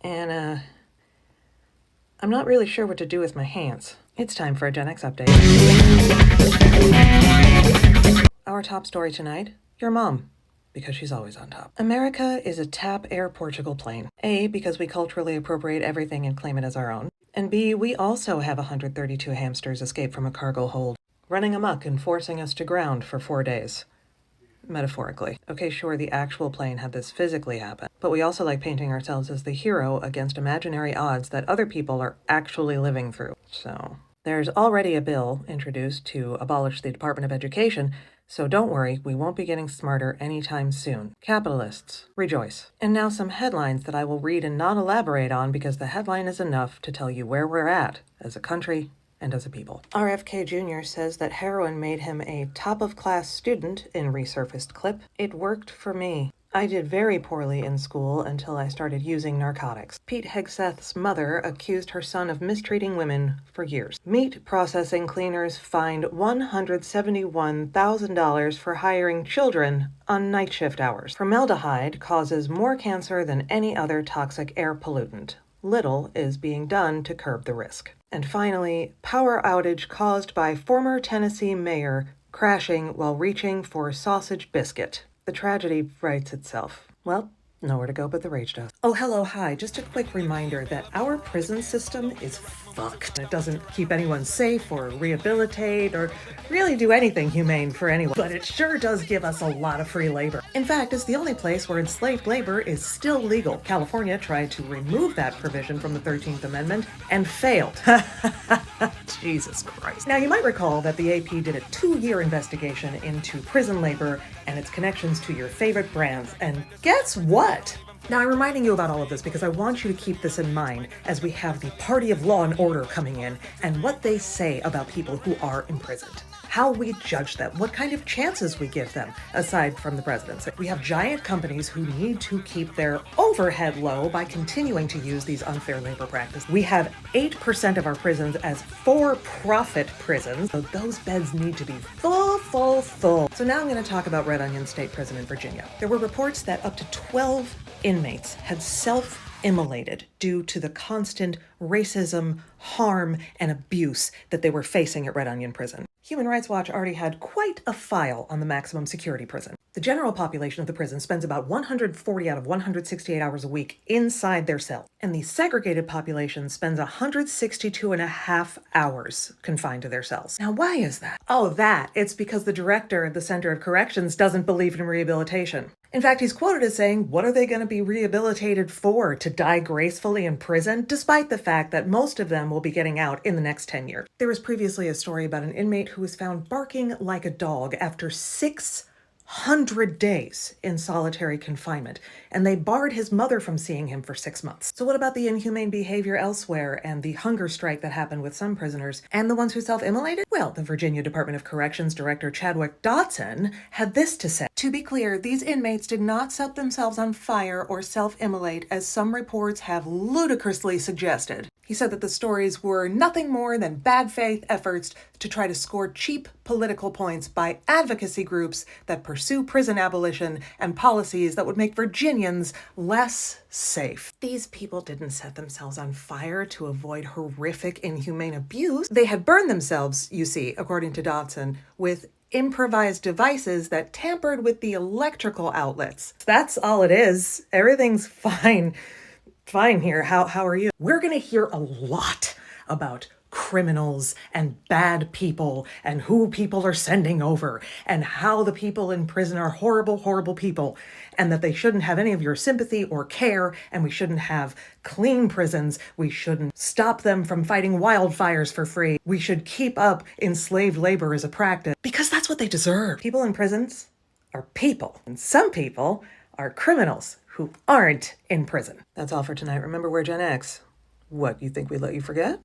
and I'm not really sure what to do with my hands. It's time for a GenX update. Our top story tonight, your mom, because she's always on top. America is a TAP Air Portugal plane. A, because we culturally appropriate everything and claim it as our own. And B, we also have 132 hamsters escape from a cargo hold, running amok and forcing us to ground for 4 days. Metaphorically. Okay, sure, the actual plane had this physically happen, but we also like painting ourselves as the hero against imaginary odds that other people are actually living through. So, there's already a bill introduced to abolish the Department of Education, so don't worry, we won't be getting smarter anytime soon. Capitalists, rejoice. And now some headlines that I will read and not elaborate on because the headline is enough to tell you where we're at as a country and as a people. RFK Jr. says that heroin made him a top-of-class student in resurfaced clip. It worked for me. I did very poorly in school until I started using narcotics. Pete Hegseth's mother accused her son of mistreating women for years. Meat processing cleaners fined $171,000 for hiring children on night shift hours. Formaldehyde causes more cancer than any other toxic air pollutant. Little is being done to curb the risk. And finally, power outage caused by former Tennessee mayor crashing while reaching for sausage biscuit. The tragedy writes itself. Well, nowhere to go but the rage does. Oh, hello, hi. Just a quick reminder that our prison system is fucked. It doesn't keep anyone safe or rehabilitate or really do anything humane for anyone, but it sure does give us a lot of free labor. In fact, it's the only place where enslaved labor is still legal. California tried to remove that provision from the 13th Amendment and failed. Jesus Christ. Now, you might recall that the AP did a 2-year investigation into prison labor and its connections to your favorite brands, and guess what? Now, I'm reminding you about all of this because I want you to keep this in mind as we have the party of law and order coming in and what they say about people who are imprisoned. How we judge them, what kind of chances we give them, aside from the presidency. We have giant companies who need to keep their overhead low by continuing to use these unfair labor practices. We have 8% of our prisons as for-profit prisons, so those beds need to be full. So now I'm going to talk about Red Onion State Prison in Virginia. There were reports that up to 12 inmates had self-immolated due to the constant racism, harm, and abuse that they were facing at Red Onion Prison. Human Rights Watch already had quite a file on the maximum security prison. The general population of the prison spends about 140 out of 168 hours a week inside their cell, and the segregated population spends 162 and a half hours confined to their cells. Now, why is that? Oh, it's because the director of the Center of Corrections doesn't believe in rehabilitation. In fact, he's quoted as saying, what are they going to be rehabilitated for? To die gracefully in prison? Despite the fact that most of them will be getting out in the next 10 years. There was previously a story about an inmate who was found barking like a dog after 600 days in solitary confinement, and they barred his mother from seeing him for 6 months. So what about the inhumane behavior elsewhere and the hunger strike that happened with some prisoners and the ones who self-immolated? Well, the Virginia Department of Corrections Director Chadwick Dotson had this to say. To be clear, these inmates did not set themselves on fire or self-immolate as some reports have ludicrously suggested. He said that the stories were nothing more than bad faith efforts to try to score cheap political points by advocacy groups that pursue prison abolition and policies that would make Virginians less safe. These people didn't set themselves on fire to avoid horrific, inhumane abuse. They had burned themselves, you see, according to Dotson, with improvised devices that tampered with the electrical outlets. That's all it is. Everything's fine here. How are you? We're gonna hear a lot about criminals and bad people and who people are sending over and how the people in prison are horrible people and that they shouldn't have any of your sympathy or care and we shouldn't have clean prisons. We shouldn't stop them from fighting wildfires for free. We should keep up enslaved labor as a practice because that's what they deserve. People in prisons are people, and some people are criminals who aren't in prison. That's all for tonight. Remember, we're Gen X. What, you think we let you forget?